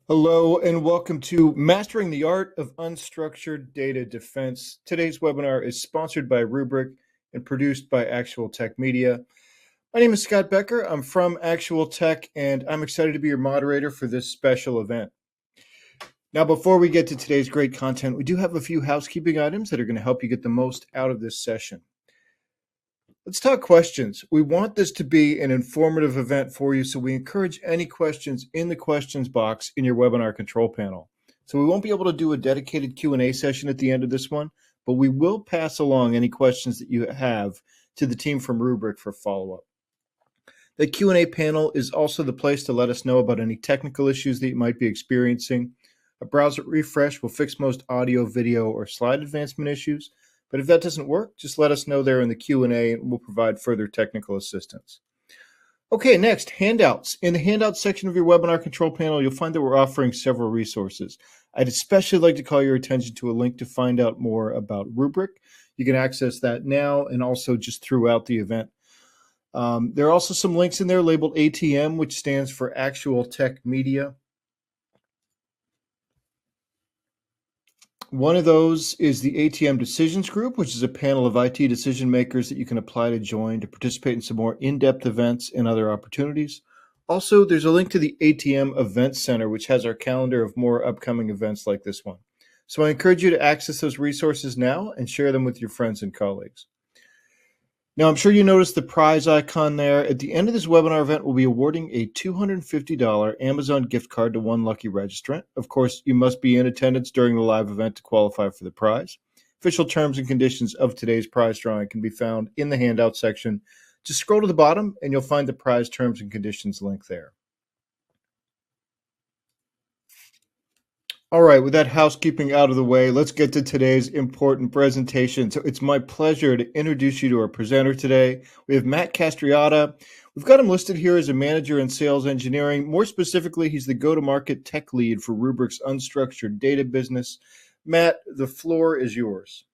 Hello and welcome to Mastering the Art of Unstructured Data Defense. Today's webinar is sponsored by Rubrik and produced by Actual Tech Media. My name is Scott Becker. I'm from Actual Tech and I'm excited to be your moderator for this special event. Now, before we get to today's great content, we do have a few housekeeping items that are going to help you get the most out of this session. Let's talk questions. We want this to be an informative event for you, so we encourage any questions in the questions box in your webinar control panel. So we won't be able to do a dedicated Q&A session at the end of this one, but we will pass along any questions that you have to the team from Rubrik for follow-up. The Q&A panel is also the place to let us know about any technical issues that you might be experiencing. A browser refresh will fix most audio, video, or slide advancement issues. But if that doesn't work, just let us know there in the Q&A and we'll provide further technical assistance. Okay, next, handouts. In the handouts section of your webinar control panel, you'll find that we're offering several resources. I'd especially like to call your attention to a link to find out more about Rubrik. You can access that now and also just throughout the event. There are also some links in there labeled ATM, which stands for Actual Tech Media. One of those is the ATM Decisions Group, which is a panel of IT decision makers that you can apply to join to participate in some more in-depth events and other opportunities. Also, there's a link to the ATM Event Center, which has our calendar of more upcoming events like this one. So I encourage you to access those resources now and share them with your friends and colleagues. Now, I'm sure you noticed the prize icon there. At the end of this webinar event, we'll be awarding a $250 Amazon gift card to one lucky registrant. Of course, you must be in attendance during the live event to qualify for the prize. Official terms and conditions of today's prize drawing can be found in the handout section. Just scroll to the bottom and you'll find the prize terms and conditions link there. All right, with that housekeeping out of the way, let's get to today's important presentation. So it's my pleasure to introduce you to our presenter today. We have Matt Castriata. We've got him listed here as a manager in sales engineering. More specifically, he's the go-to-market tech lead for Rubrik's unstructured data business. Matt, the floor is yours.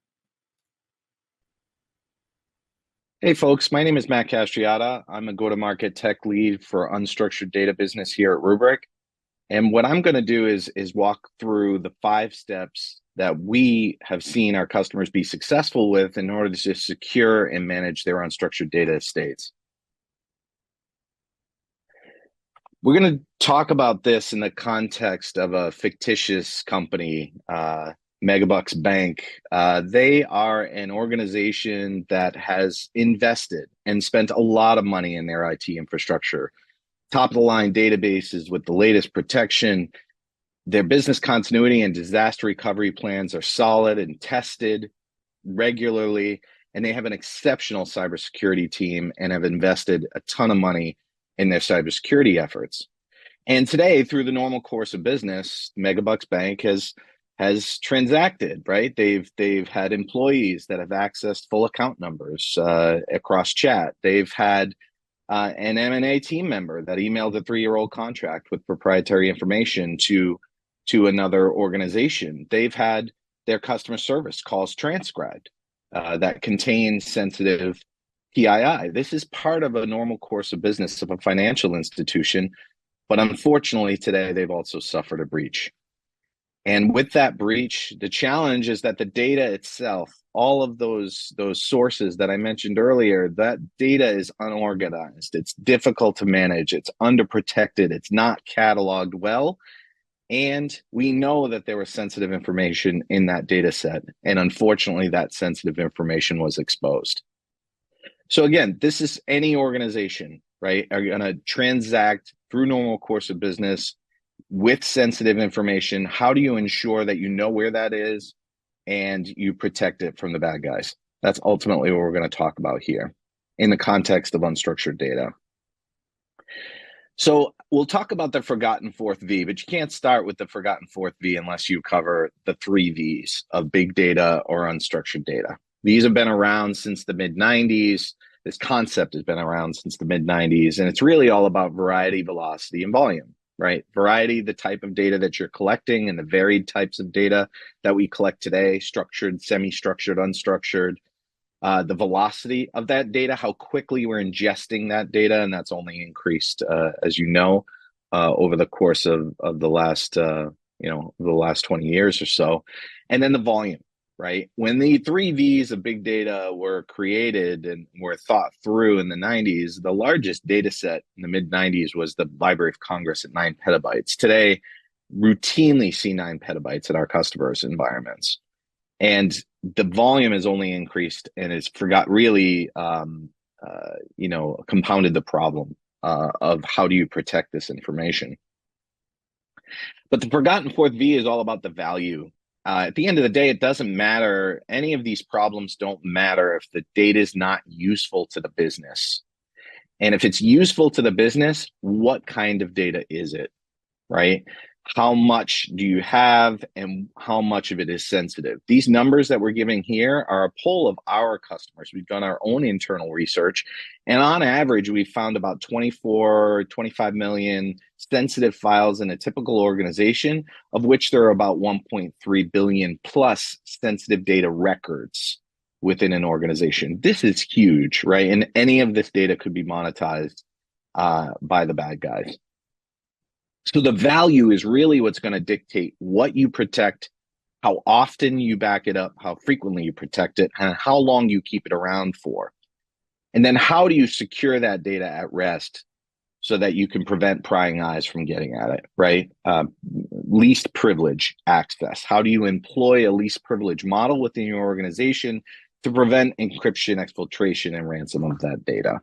Hey folks, my name is Matt Castriata. I'm a go-to-market tech lead for unstructured data business here at Rubrik. And what I'm going to do is walk through the 5 steps that we have seen our customers be successful with in order to secure and manage their unstructured data estates. We're going to talk about this in the context of a fictitious company, Megabucks Bank. They are an organization that has invested and spent a lot of money in their IT infrastructure. Top-of-the-line databases with the latest protection. Their business continuity and disaster recovery plans are solid and tested regularly, and they have an exceptional cybersecurity team and have invested a ton of money in their cybersecurity efforts. And today, through the normal course of business, Megabucks Bank has transacted, right? They've had employees that have accessed full account numbers across chat. They've had an M&A team member that emailed a 3-year-old contract with proprietary information to another organization. They've had their customer service calls transcribed that contain sensitive PII. This is part of a normal course of business of a financial institution, but unfortunately today they've also suffered a breach. And with that breach, the challenge is that the data itself, all of those sources that I mentioned earlier, that data is unorganized. It's difficult to manage. It's underprotected. It's not cataloged well. And we know that there was sensitive information in that data set. And unfortunately, that sensitive information was exposed. So again, this is any organization, right? Are you going to transact through normal course of business with sensitive information? How do you ensure that you know where that is and you protect it from the bad guys? That's ultimately what we're going to talk about here in the context of unstructured data. So we'll talk about the forgotten 4th V, but you can't start with the forgotten 4th V unless you cover the 3 Vs of big data or unstructured data. These have been around since the mid-90s. This concept has been around since the mid-90s, and it's really all about variety, velocity, and volume. Right? Variety, the type of data that you're collecting, and the varied types of data that we collect today, structured, semi-structured, unstructured. The velocity of that data, how quickly we're ingesting that data, and that's only increased, as you know. over the course of the last the last 20 years or so. And then the volume, right? When the three V's of big data were created and were thought through in the 90s, the largest data set in the mid 90s was the Library of Congress at 9 petabytes. Today, routinely see 9 petabytes in our customers' environments. And the volume has only increased, and it's compounded the problem of how do you protect this information. But the forgotten fourth V is all about the value. At the end of the day, it doesn't matter. Any of these problems don't matter if the data is not useful to the business. And if it's useful to the business, what kind of data is it, right? How much do you have and how much of it is sensitive? These numbers that we're giving here are a poll of our customers. We've done our own internal research, and on average, we found about 24, 25 million sensitive files in a typical organization, of which there are about 1.3 billion plus sensitive data records within an organization. This is huge, right? And any of this data could be monetized by the bad guys. So the value is really what's going to dictate what you protect, how often you back it up, how frequently you protect it, and how long you keep it around for. And then how do you secure that data at rest so that you can prevent prying eyes from getting at it, right? Least privilege access. How do you employ a least privilege model within your organization to prevent encryption, exfiltration, and ransom of that data?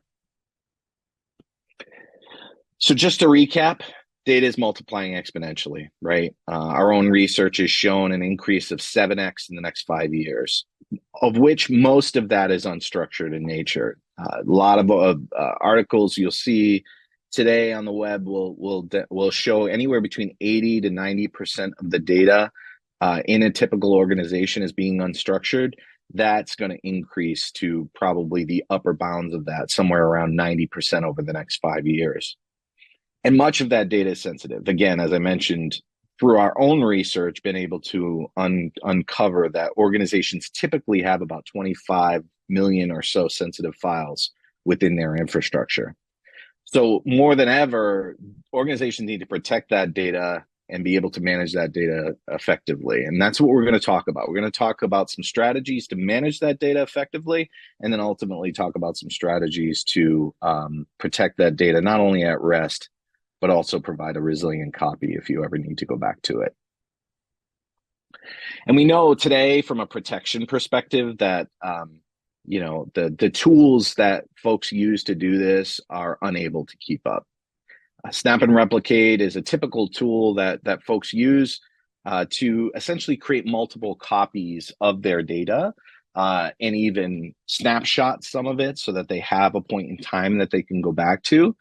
So just to recap, data is multiplying exponentially, right? Our own research has shown an increase of 7x in the next 5 years, of which most of that is unstructured in nature. A lot of articles you'll see today on the web will show anywhere between 80 to 90% of the data in a typical organization as being unstructured. That's going to increase to probably the upper bounds of that, somewhere around 90% over the next 5 years. And much of that data is sensitive. Again, as I mentioned, through our own research, been able to uncover that organizations typically have about 25 million or so sensitive files within their infrastructure. So more than ever, organizations need to protect that data and be able to manage that data effectively. And that's what we're going to talk about. We're going to talk about some strategies to manage that data effectively, and then ultimately talk about some strategies to protect that data, not only at rest, but also provide a resilient copy if you ever need to go back to it. And we know today from a protection perspective that the tools that folks use to do this are unable to keep up. Snap and replicate is a typical tool that folks use to essentially create multiple copies of their data and even snapshot some of it so that they have a point in time that they can go back to.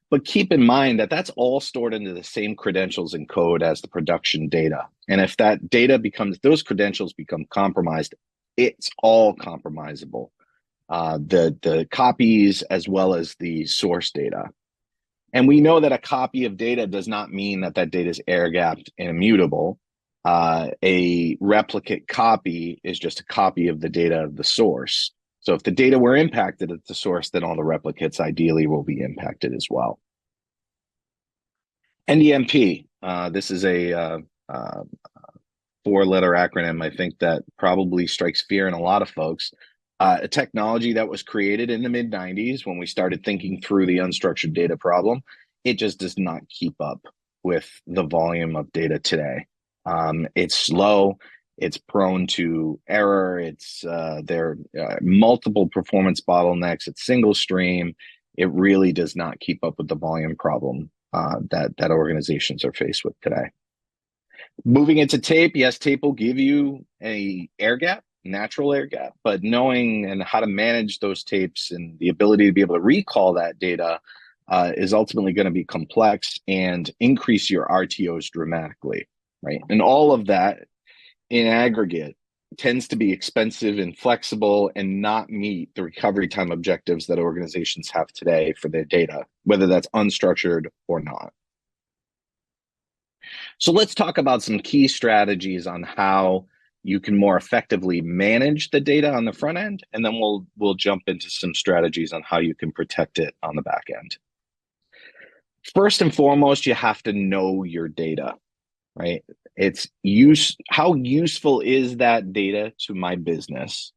But keep in mind that that's all stored into the same credentials and code as the production data. And if that data those credentials become compromised, it's all compromisable. The copies as well as the source data. And we know that a copy of data does not mean that data is air-gapped and immutable. A replicate copy is just a copy of the data of the source. So if the data were impacted at the source, then all the replicates ideally will be impacted as well. NDMP, this is a 4-letter acronym, I think, that probably strikes fear in a lot of folks. A technology that was created in the mid-90s when we started thinking through the unstructured data problem. It just does not keep up with the volume of data today. It's slow. It's prone to error. There are multiple performance bottlenecks. It's single stream. It really does not keep up with the volume problem that organizations are faced with today. Moving into tape, yes, tape will give you a air gap, natural air gap, but knowing and how to manage those tapes and the ability to be able to recall that data is ultimately going to be complex and increase your RTOs dramatically, right? And all of that in aggregate tends to be expensive and flexible and not meet the recovery time objectives that organizations have today for their data, whether that's unstructured or not. So let's talk about some key strategies on how you can more effectively manage the data on the front end, and then we'll jump into some strategies on how you can protect it on the back end. First and foremost, you have to know your data, right? How useful is that data to my business?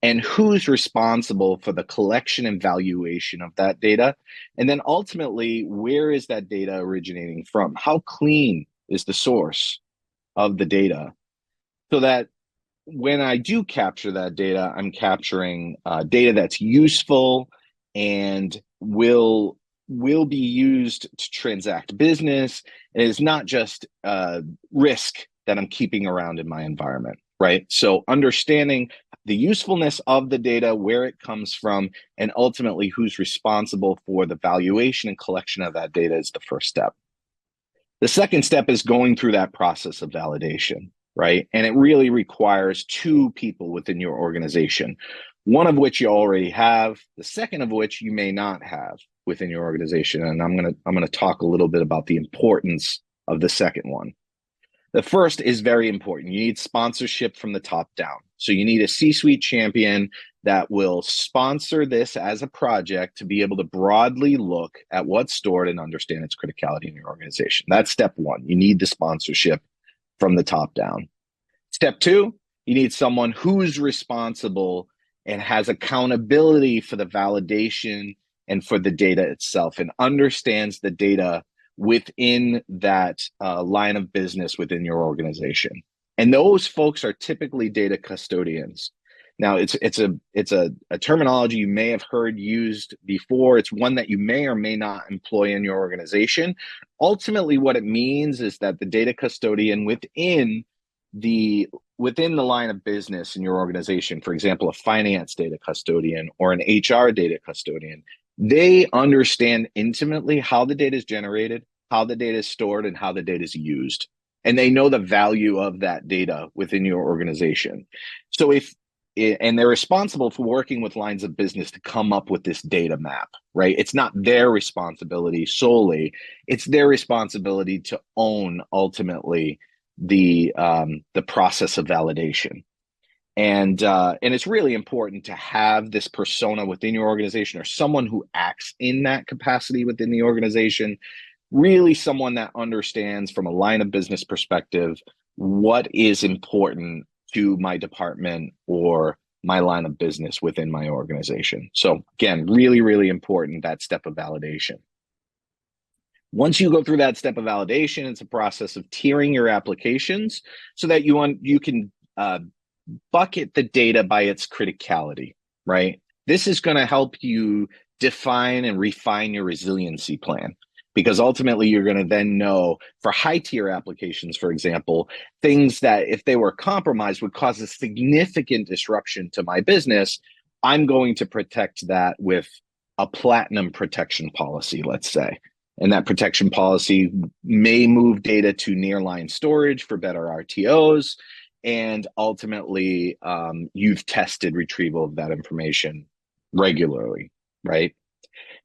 And who's responsible for the collection and valuation of that data? And then ultimately, where is that data originating from? How clean is the source of the data? So that when I do capture that data, I'm capturing data that's useful and will be used to transact business. And it's not just risk that I'm keeping around in my environment, right? So understanding the usefulness of the data, where it comes from, and ultimately who's responsible for the valuation and collection of that data is the first step. The second step is going through that process of validation, right? And it really requires two people within your organization, one of which you already have, the second of which you may not have within your organization. And I'm gonna talk a little bit about the importance of the second one. The first is very important. You need sponsorship from the top down. So you need a C-suite champion that will sponsor this as a project to be able to broadly look at what's stored and understand its criticality in your organization. That's step one. You need the sponsorship from the top down. Step two, you need someone who's responsible and has accountability for the validation and for the data itself and understands the data within that line of business within your organization. And those folks are typically data custodians. Now, it's a terminology you may have heard used before. It's one that you may or may not employ in your organization. Ultimately, what it means is that the data custodian within the line of business in your organization, for example, a finance data custodian or an HR data custodian, they understand intimately how the data is generated, how the data is stored, and how the data is used. And they know the value of that data within your organization. So and they're responsible for working with lines of business to come up with this data map, right? It's not their responsibility solely. It's their responsibility to own ultimately the process of validation. And it's really important to have this persona within your organization or someone who acts in that capacity within the organization, really someone that understands from a line of business perspective what is important to my department or my line of business within my organization. So again, really, really important, that step of validation. Once you go through that step of validation, it's a process of tiering your applications so that you can bucket the data by its criticality, right? This is going to help you define and refine your resiliency plan, because ultimately you're going to then know for high tier applications, for example, things that if they were compromised would cause a significant disruption to my business. I'm going to protect that with a platinum protection policy, let's say. And that protection policy may move data to nearline storage for better RTOs. And ultimately, you've tested retrieval of that information regularly, right?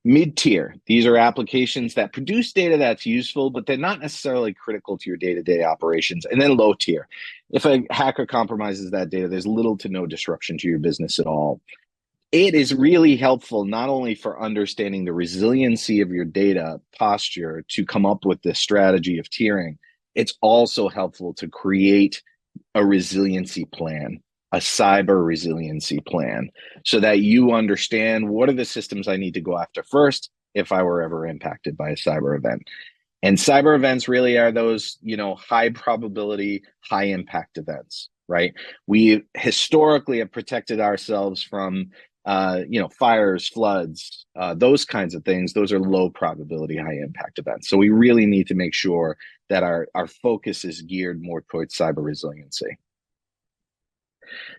Mid-tier, these are applications that produce data that's useful, but they're not necessarily critical to your day-to-day operations. And then low tier, if a hacker compromises that data, there's little to no disruption to your business at all. It is really helpful not only for understanding the resiliency of your data posture to come up with this strategy of tiering, it's also helpful to create a resiliency plan, a cyber resiliency plan, so that you understand what are the systems I need to go after first if I were ever impacted by a cyber event. And cyber events really are those, high probability, high impact events, right? We historically have protected ourselves from fires, floods, those kinds of things. Those are low probability, high impact events. So we really need to make sure that our focus is geared more towards cyber resiliency.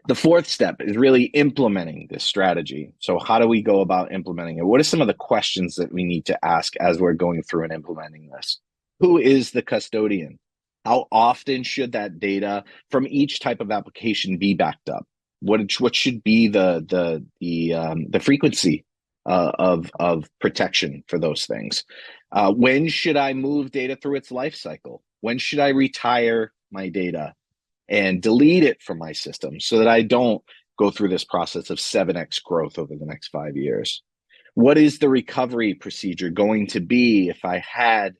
The fourth step is really implementing this strategy. So how do we go about implementing it? What are some of the questions that we need to ask as we're going through and implementing this? Who is the custodian? How often should that data from each type of application be backed up? What should be the frequency of protection for those things? When should I move data through its life cycle? When should I retire my data and delete it from my system so that I don't go through this process of 7x growth over the next 5 years? What is the recovery procedure going to be if I had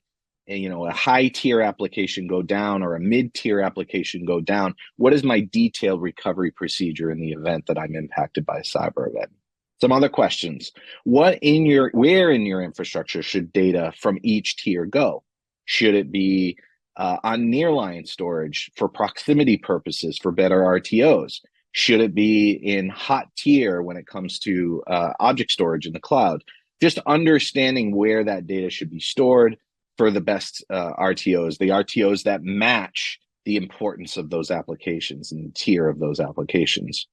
a high tier application go down or a mid tier application go down? What is my detailed recovery procedure in the event that I'm impacted by a cyber event? Some other questions. Where in your infrastructure should data from each tier go? Should it be on nearline storage for proximity purposes for better RTOs? Should it be in hot tier when it comes to object storage in the cloud? Just understanding where that data should be stored for the best RTOs, the RTOs that match the importance of those applications and the tier of those applications.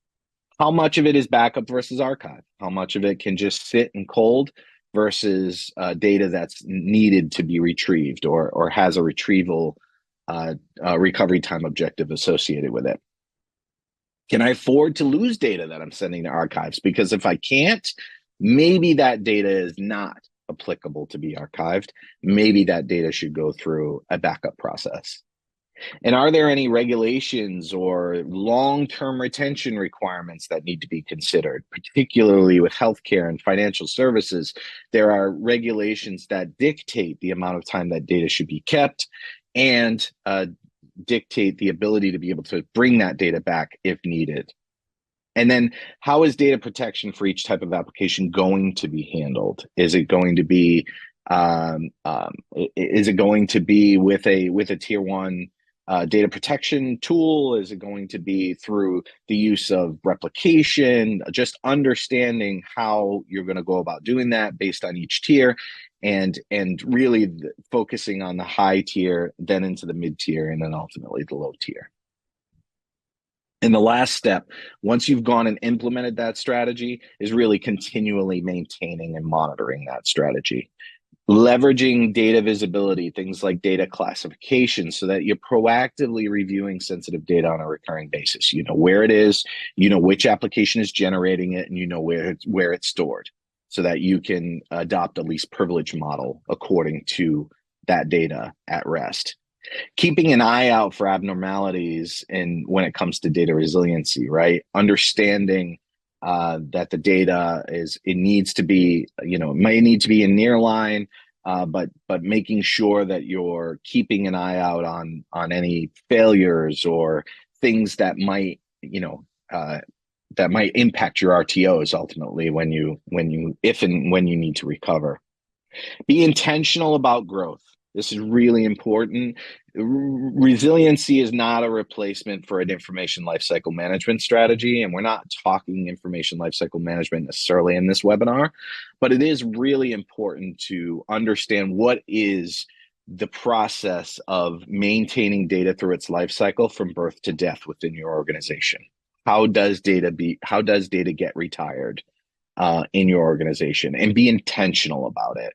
How much of it is backup versus archive? How much of it can just sit in cold versus data that's needed to be retrieved or has a retrieval recovery time objective associated with it? Can I afford to lose data that I'm sending to archives? Because if I can't, maybe that data is not applicable to be archived. Maybe that data should go through a backup process. And are there any regulations or long-term retention requirements that need to be considered, particularly with healthcare and financial services? There are regulations that dictate the amount of time that data should be kept and dictate the ability to be able to bring that data back if needed. And then how is data protection for each type of application going to be handled? Is it going to be with a tier one data protection tool? Is it going to be through the use of replication? Just understanding how you're going to go about doing that based on each tier, and really focusing on the high tier, then into the mid tier, and then ultimately the low tier. And the last step, once you've gone and implemented that strategy, is really continually maintaining and monitoring that strategy. Leveraging data visibility, things like data classification, so that you're proactively reviewing sensitive data on a recurring basis. You know where it is, you know which application is generating it, and you know where it's stored, so that you can adopt a least privilege model according to that data at rest. Keeping an eye out for abnormalities when it comes to data resiliency, right? Understanding that the data it needs to be, it may need to be in nearline, but making sure that you're keeping an eye out on any failures or things that might, that might impact your RTOs ultimately if and when you need to recover. Be intentional about growth. This is really important. Resiliency is not a replacement for an information lifecycle management strategy, and we're not talking information lifecycle management necessarily in this webinar, but it is really important to understand what is the process of maintaining data through its lifecycle from birth to death within your organization. How does data get retired in your organization? And be intentional about it.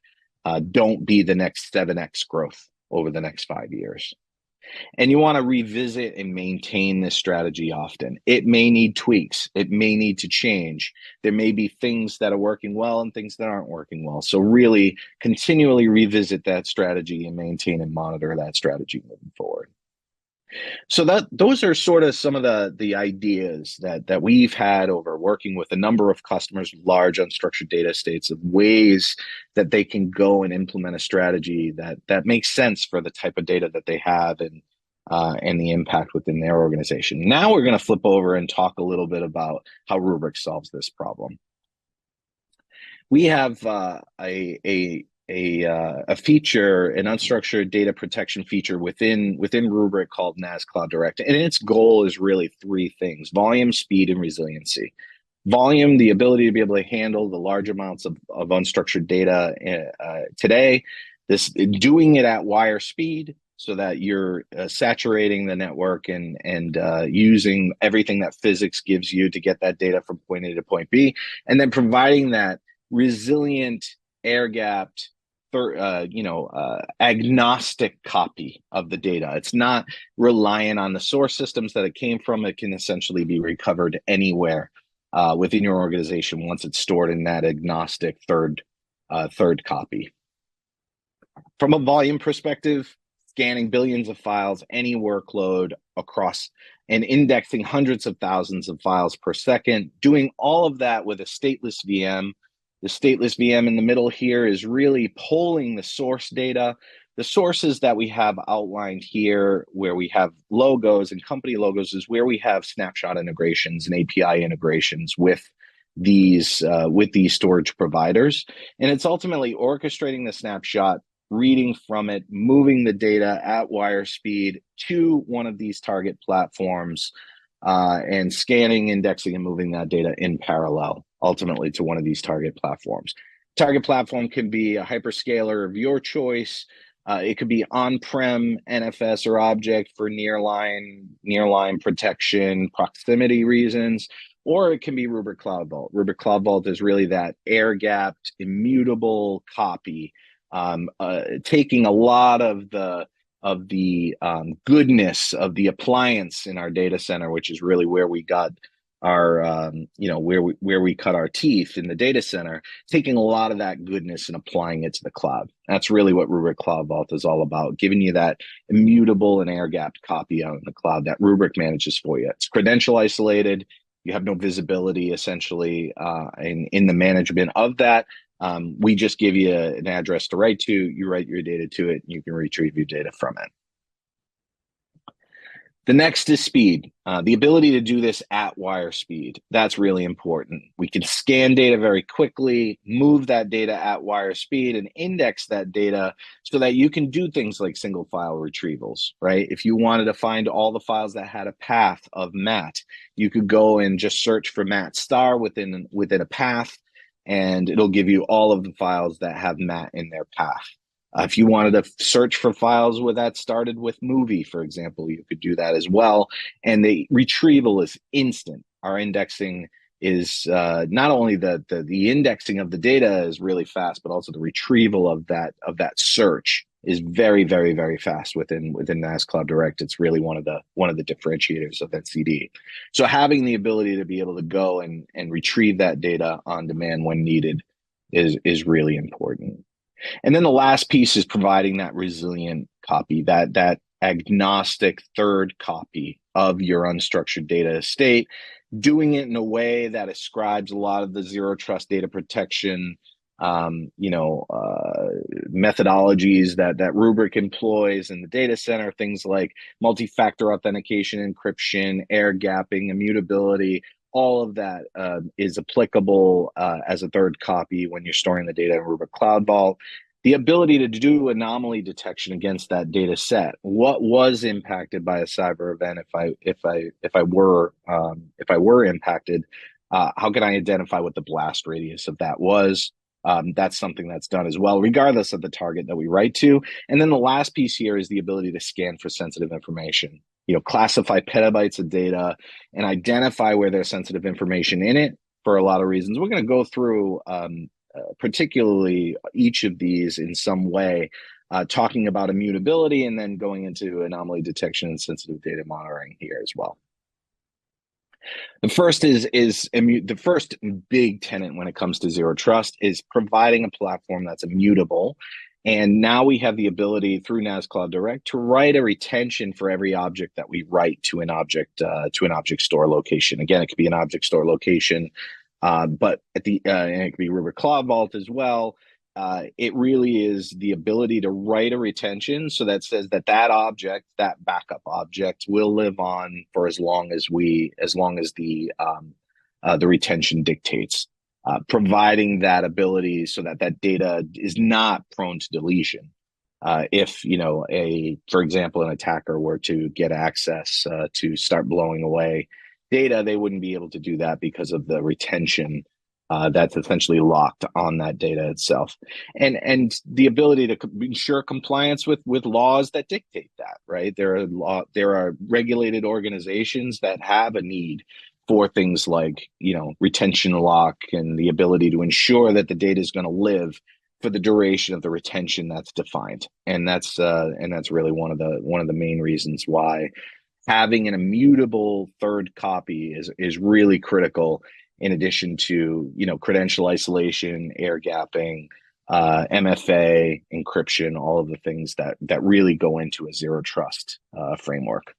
Don't be the next 7x growth over the next 5 years. And you want to revisit and maintain this strategy often. It may need tweaks. It may need to change. There may be things that are working well and things that aren't working well. So really continually revisit that strategy and maintain and monitor that strategy moving forward. So those are sort of some of the ideas that we've had over working with a number of customers, large unstructured data estates, of ways that they can go and implement a strategy that makes sense for the type of data that they have and the impact within their organization. Now we're going to flip over and talk a little bit about how Rubrik solves this problem. We have a feature, an unstructured data protection feature within Rubrik called NAS Cloud Direct. And its goal is really three things: volume, speed, and resiliency. Volume, the ability to be able to handle the large amounts of unstructured data today, doing it at wire speed so that you're saturating the network and using everything that physics gives you to get that data from point A to point B, and then providing that resilient, air-gapped, agnostic copy of the data. It's not reliant on the source systems that it came from. It can essentially be recovered anywhere within your organization once it's stored in that agnostic third copy. From a volume perspective, scanning billions of files, any workload across, and indexing hundreds of thousands of files per second, doing all of that with a stateless VM The stateless VM in the middle here is really pulling the source data. The sources that we have outlined here, where we have logos and company logos, is where we have snapshot integrations and API integrations with these storage providers. And it's ultimately orchestrating the snapshot, reading from it, moving the data at wire speed to one of these target platforms, and scanning, indexing, and moving that data in parallel, ultimately to one of these target platforms. Target platform can be a hyperscaler of your choice. It could be on-prem NFS or object for nearline protection, proximity reasons, or it can be Rubrik Cloud Vault. Rubrik Cloud Vault is really that air-gapped, immutable copy, taking a lot of the goodness of the appliance in our data center, which is really where we got our, where we cut our teeth in the data center, taking a lot of that goodness and applying it to the cloud. That's really what Rubrik Cloud Vault is all about, giving you that immutable and air-gapped copy out in the cloud that Rubrik manages for you. It's credential isolated. You have no visibility, essentially, in the management of that. We just give you an address to write to, you write your data to it, and you can retrieve your data from it. The next is speed. The ability to do this at wire speed. That's really important. We can scan data very quickly, move that data at wire speed, and index that data so that you can do things like single file retrievals, right? If you wanted to find all the files that had a path of Matt, you could go and just search for Matt star within a path, and it'll give you all of the files that have Matt in their path. If you wanted to search for files where that started with movie, for example, you could do that as well. And the retrieval is instant. Our indexing is not only the indexing of the data is really fast, but also the retrieval of that search is very, very, very fast within NAS Cloud Direct. It's really one of the differentiators of NCD. So having the ability to be able to go and retrieve that data on demand when needed is really important. And then the last piece is providing that resilient copy, that agnostic third copy of your unstructured data estate, doing it in a way that ascribes a lot of the zero trust data protection methodologies that Rubrik employs in the data center, things like multi-factor authentication, encryption, air gapping, immutability. All of that is applicable as a third copy when you're storing the data in Rubrik Cloud Vault. The ability to do anomaly detection against that data set. What was impacted by a cyber event? If I were impacted, how can I identify what the blast radius of that was? That's something that's done as well, regardless of the target that we write to. And then the last piece here is the ability to scan for sensitive information. Classify petabytes of data and identify where there's sensitive information in it for a lot of reasons. We're going to go through particularly each of these in some way, talking about immutability and then going into anomaly detection and sensitive data monitoring here as well. The first the first big tenet when it comes to zero trust is providing a platform that's immutable. And now we have the ability through NAS Cloud Direct to write a retention for every object that we write to an object store location. Again, it could be an object store location, but and it could be Rubrik Cloud Vault as well. It really is the ability to write a retention so that says that object, that backup object, will live on for as long as the retention dictates. Providing that ability so that data is not prone to deletion. If for example, an attacker were to get access to start blowing away data, they wouldn't be able to do that because of the retention that's essentially locked on that data itself, and the ability to ensure compliance with laws that dictate that. Right, there are regulated organizations that have a need for things like retention lock and the ability to ensure that the data is going to live for the duration of the retention that's defined, and that's really one of the main reasons why having an immutable third copy is really critical. In addition to credential isolation, air gapping, MFA, encryption, all of the things that really go into a zero trust framework.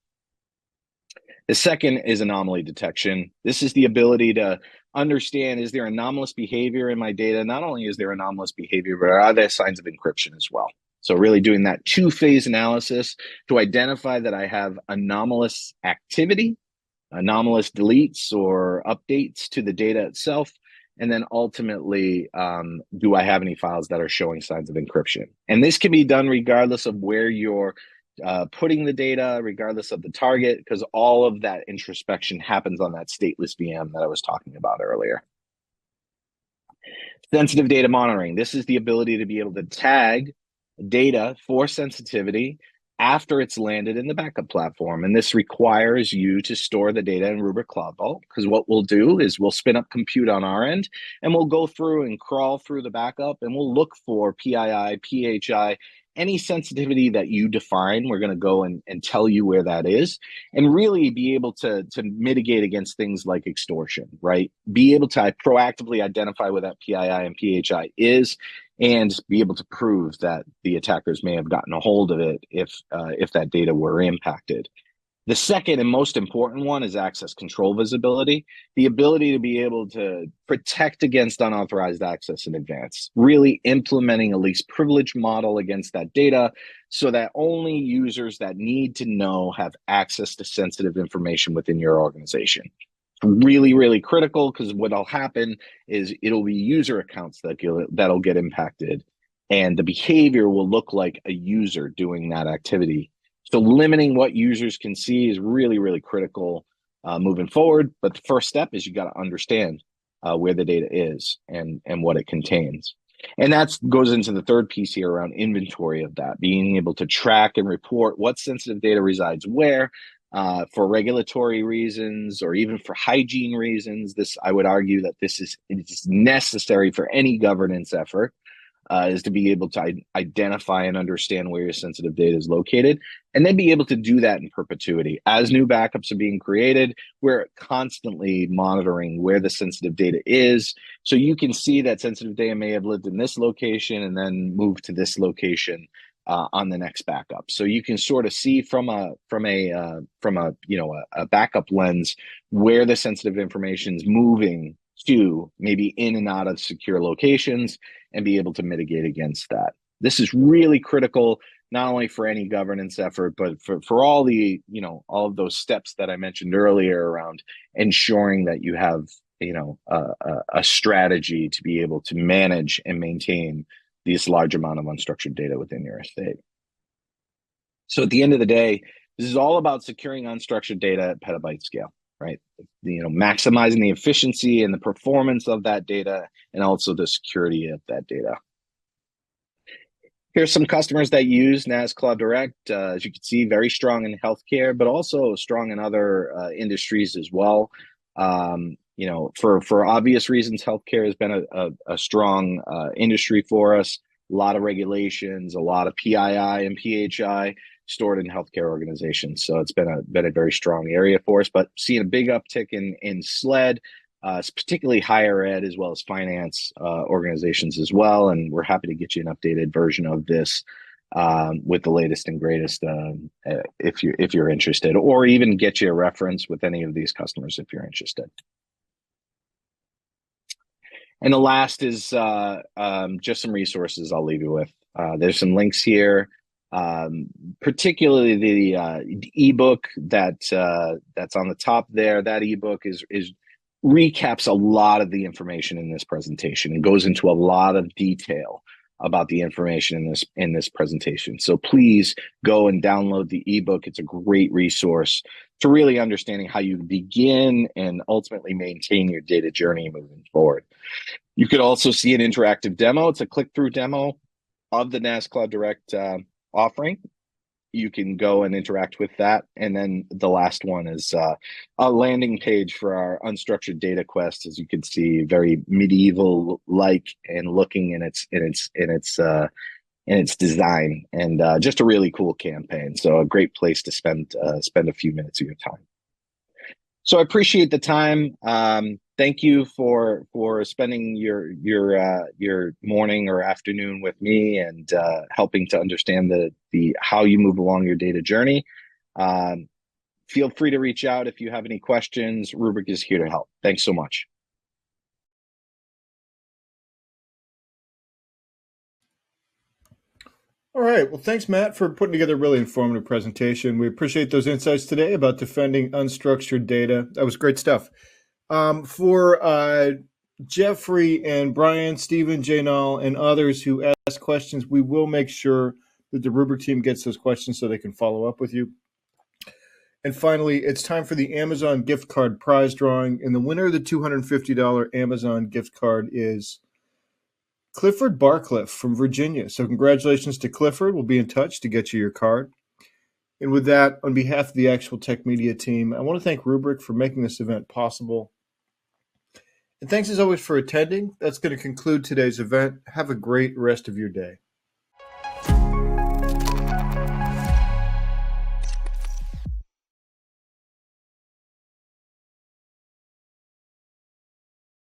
The second is anomaly detection. This is the ability to understand, is there anomalous behavior in my data? Not only is there anomalous behavior, but are there signs of encryption as well? So really doing that two-phase analysis to identify that I have anomalous activity, anomalous deletes or updates to the data itself, and then ultimately, do I have any files that are showing signs of encryption? And this can be done regardless of where you're putting the data, regardless of the target, because all of that introspection happens on that stateless VM that I was talking about earlier. Sensitive data monitoring. This is the ability to be able to tag data for sensitivity after it's landed in the backup platform. And this requires you to store the data in Rubrik Cloud Vault, because what we'll do is we'll spin up compute on our end, and we'll go through and crawl through the backup, and we'll look for PII, PHI, any sensitivity that you define. We're going to go and tell you where that is, and really be able to mitigate against things like extortion, right? Be able to proactively identify where that PII and PHI is, and be able to prove that the attackers may have gotten a hold of it if that data were impacted. The second and most important one is access control visibility, the ability to be able to protect against unauthorized access in advance, really implementing a least privilege model against that data so that only users that need to know have access to sensitive information within your organization. Really, really critical, because what'll happen is it'll be user accounts that'll get impacted, and the behavior will look like a user doing that activity. So limiting what users can see is really, really critical moving forward. But the first step is you got to understand where the data is and what it contains. And that goes into the third piece here around inventory of that, being able to track and report what sensitive data resides where, for regulatory reasons or even for hygiene reasons. This, I would argue that this is necessary for any governance effort, is to be able to identify and understand where your sensitive data is located, and then be able to do that in perpetuity. As new backups are being created, we're constantly monitoring where the sensitive data is. So you can see that sensitive data may have lived in this location and then moved to this location on the next backup. So you can sort of see from a backup lens where the sensitive information is moving to, maybe in and out of secure locations, and be able to mitigate against that. This is really critical, not only for any governance effort, but for all the, all of those steps that I mentioned earlier around ensuring that you have, a strategy to be able to manage and maintain this large amount of unstructured data within your estate. So at the end of the day, this is all about securing unstructured data at petabyte scale, right? Maximizing the efficiency and the performance of that data, and also the security of that data. Here's some customers that use NAS Cloud Direct. As you can see, very strong in healthcare, but also strong in other industries as well. For obvious reasons, healthcare has been a strong industry for us. A lot of regulations, a lot of PII and PHI stored in healthcare organizations. So it's been a very strong area for us, but seeing a big uptick in SLED, particularly higher ed as well as finance organizations as well. And we're happy to get you an updated version of this with the latest and greatest if you're interested, or even get you a reference with any of these customers if you're interested. And the last is just some resources I'll leave you with. There's some links here, particularly the ebook that's on the top there. That ebook is recaps a lot of the information in this presentation and goes into a lot of detail about the information in this presentation. So please go and download the ebook. It's a great resource to really understanding how you begin and ultimately maintain your data journey moving forward. You could also see an interactive demo. It's a click-through demo of the NAS Cloud Direct offering. You can go and interact with that. And then the last one is a landing page for our unstructured data quest. As you can see, very medieval-like and looking in its design, and just a really cool campaign. So a great place to spend a few minutes of your time. So I appreciate the time. Thank you for spending your morning or afternoon with me, and helping to understand the how you move along your data journey. Feel free to reach out if you have any questions. Rubrik is here to help. Thanks so much. All right. Well, thanks, Matt, for putting together a really informative presentation. We appreciate those insights today about defending unstructured data. That was great stuff. For Jeffrey and Brian, Stephen, Jaynal, and others who ask questions, we will make sure that the Rubric team gets those questions so they can follow up with you. And finally, it's time for the Amazon gift card prize drawing. And the winner of the $250 Amazon gift card is Clifford Barcliff from Virginia. So congratulations to Clifford. We'll be in touch to get you your card. And with that, on behalf of the Actual Tech Media team, I want to thank Rubric for making this event possible. And thanks as always for attending. That's going to conclude today's event. Have a great rest of your day.